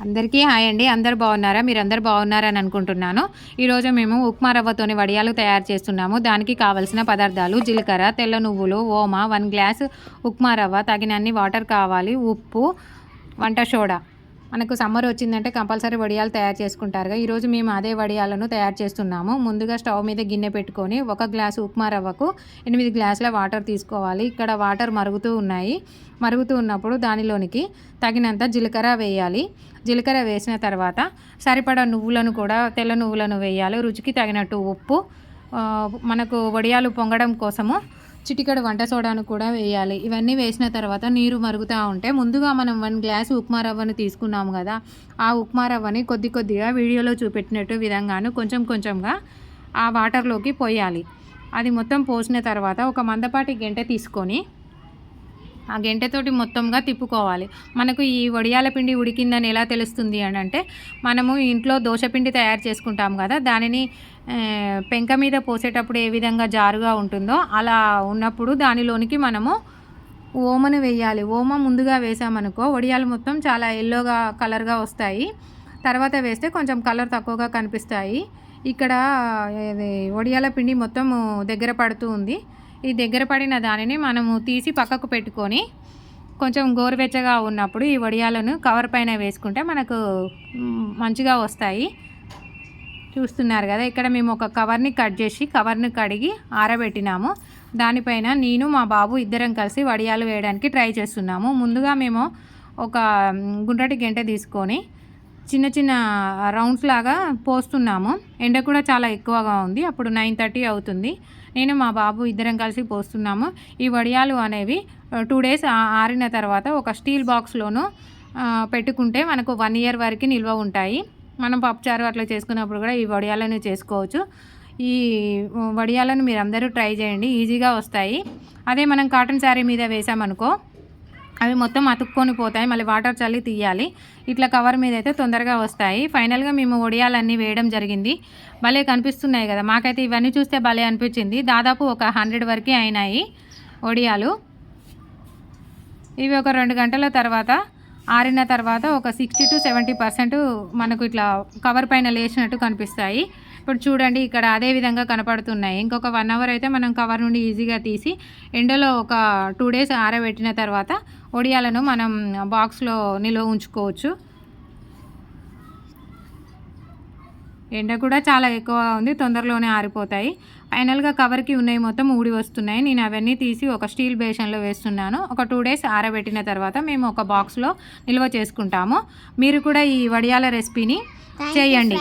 అందరికీ హాయ్ అండి. అందరు బాగున్నారా? మీరందరూ బాగున్నారని అనుకుంటున్నాను. ఈరోజు మేము ఉప్మా రవ్వతోని వడియాలు తయారు చేస్తున్నాము. దానికి కావాల్సిన పదార్థాలు జీలకర్ర, తెల్ల నువ్వులు, ఓమ, 1 గ్లాస్ ఉప్మా రవ్వ, తగినన్ని వాటర్ కావాలి, ఉప్పు, వంట సోడా. మనకు సమ్మర్ వచ్చిందంటే కంపల్సరీ వడియాలు తయారు చేసుకుంటారుగా. ఈరోజు మేము అదే వడియాలను తయారు చేస్తున్నాము. ముందుగా స్టవ్ మీద గిన్నె పెట్టుకొని 1 గ్లాసు ఉప్మా రవ్వకు 8 గ్లాసుల వాటర్ తీసుకోవాలి. ఇక్కడ వాటర్ మరుగుతూ ఉన్నాయి. మరుగుతూ ఉన్నప్పుడు దానిలోనికి తగినంత జీలకర్ర వేయాలి. జీలకర్ర వేసిన తర్వాత సరిపడా నువ్వులను కూడా, తెల్ల నువ్వులను వేయాలి. రుచికి తగినట్టు ఉప్పు, మనకు వడియాలు పొంగడం కోసము చిటికెడు వంట సోడాను కూడా వేయాలి. ఇవన్నీ వేసిన తర్వాత నీరు మరుగుతూ ఉంటే, ముందుగా మనం 1 గ్లాసు ఉప్మా రవ్వను తీసుకున్నాము కదా, ఆ ఉప్మా రవ్వని కొద్ది కొద్దిగా వీడియోలో చూపెట్టినట్టు విధంగాను కొంచెం కొంచెంగా ఆ వాటర్లోకి పోయాలి. అది మొత్తం పోసిన తర్వాత ఒక మందపాటి గెంటె తీసుకొని ఆ గెంటెతోటి మొత్తంగా తిప్పుకోవాలి. మనకు ఈ వడియాల పిండి ఉడికిందని ఎలా తెలుస్తుంది అని అంటే, మనము ఇంట్లో దోశపిండి తయారు చేసుకుంటాం కదా, దానిని పెంక మీద పోసేటప్పుడు ఏ విధంగా జారుగా ఉంటుందో అలా ఉన్నప్పుడు దానిలోనికి మనము ఓమను వేయాలి. ఓమ ముందుగా వేసామనుకో వడియాలు మొత్తం చాలా ఎల్లోగా కలర్గా వస్తాయి. తర్వాత వేస్తే కొంచెం కలర్ తక్కువగా కనిపిస్తాయి. ఇక్కడ వడియాల పిండి మొత్తం దగ్గర పడుతూ ఉంది. ఈ దగ్గర పడిన దానిని మనము తీసి పక్కకు పెట్టుకొని కొంచెం గోరువెచ్చగా ఉన్నప్పుడు ఈ వడియాలను కవర్ పైన వేసుకుంటే మనకు మంచిగా వస్తాయి. చూస్తున్నారు కదా, ఇక్కడ మేము ఒక కవర్ని కట్ చేసి కవర్ని కడిగి ఆరబెట్టినాము. దానిపైన నేను మా బాబు ఇద్దరం కలిసి వడియాలు వేయడానికి ట్రై చేస్తున్నాము. ముందుగా మేము ఒక గుండ్రటి గెంటె తీసుకొని చిన్న చిన్న రౌండ్స్ లాగా పోస్తున్నాము. ఎండ కూడా చాలా ఎక్కువగా ఉంది. అప్పుడు 9:30 అవుతుంది. నేను మా బాబు ఇద్దరం కలిసి పోస్తున్నాము. ఈ వడియాలు అనేవి 2 డేస్ ఆరిన తర్వాత ఒక స్టీల్ బాక్స్లోనూ పెట్టుకుంటే మనకు 1 ఇయర్ వరకు నిల్వ ఉంటాయి. మనం పప్పుచారు అట్లా చేసుకున్నప్పుడు కూడా ఈ వడియాలను చేసుకోవచ్చు. ఈ వడియాలను మీరు అందరూ ట్రై చేయండి, ఈజీగా వస్తాయి. అదే మనం కాటన్ శారీ మీద వేసామనుకో అవి మొత్తం అతుక్కొని పోతాయి. మళ్ళీ వాటర్ చల్లి తీయాలి. ఇట్లా కవర్ మీద అయితే తొందరగా వస్తాయి. ఫైనల్గా మేము వడియాలన్నీ వేయడం జరిగింది. భలే కనిపిస్తున్నాయి కదా, మాకైతే ఇవన్నీ చూస్తే భలే అనిపించింది. దాదాపు ఒక 100 వరకు అయినాయి వడియాలు. ఇవి ఒక 2 గంటల తర్వాత ఆరిన తర్వాత ఒక 60 to 70% మనకు ఇట్లా కవర్ పైన లేచినట్టు కనిపిస్తాయి. ఇప్పుడు చూడండి, ఇక్కడ అదే విధంగా కనపడుతున్నాయి. ఇంకొక 1 అవర్ అయితే మనం కవర్ నుండి ఈజీగా తీసి ఎండలో ఒక 2 డేస్ ఆరబెట్టిన తర్వాత వడియాలను మనం బాక్స్లో నిల్వ ఉంచుకోవచ్చు. ఎండ కూడా చాలా ఎక్కువగా ఉంది, తొందరలోనే ఆరిపోతాయి. ఫైనల్గా కవర్కి ఉన్నాయి మొత్తం ఊడి వస్తున్నాయి. నేను అవన్నీ తీసి ఒక స్టీల్ బేషన్లో వేస్తున్నాను. ఒక 2 డేస్ ఆరబెట్టిన తర్వాత మేము ఒక బాక్స్లో నిల్వ చేసుకుంటాము. మీరు కూడా ఈ వడియాల రెసిపీని చేయండి.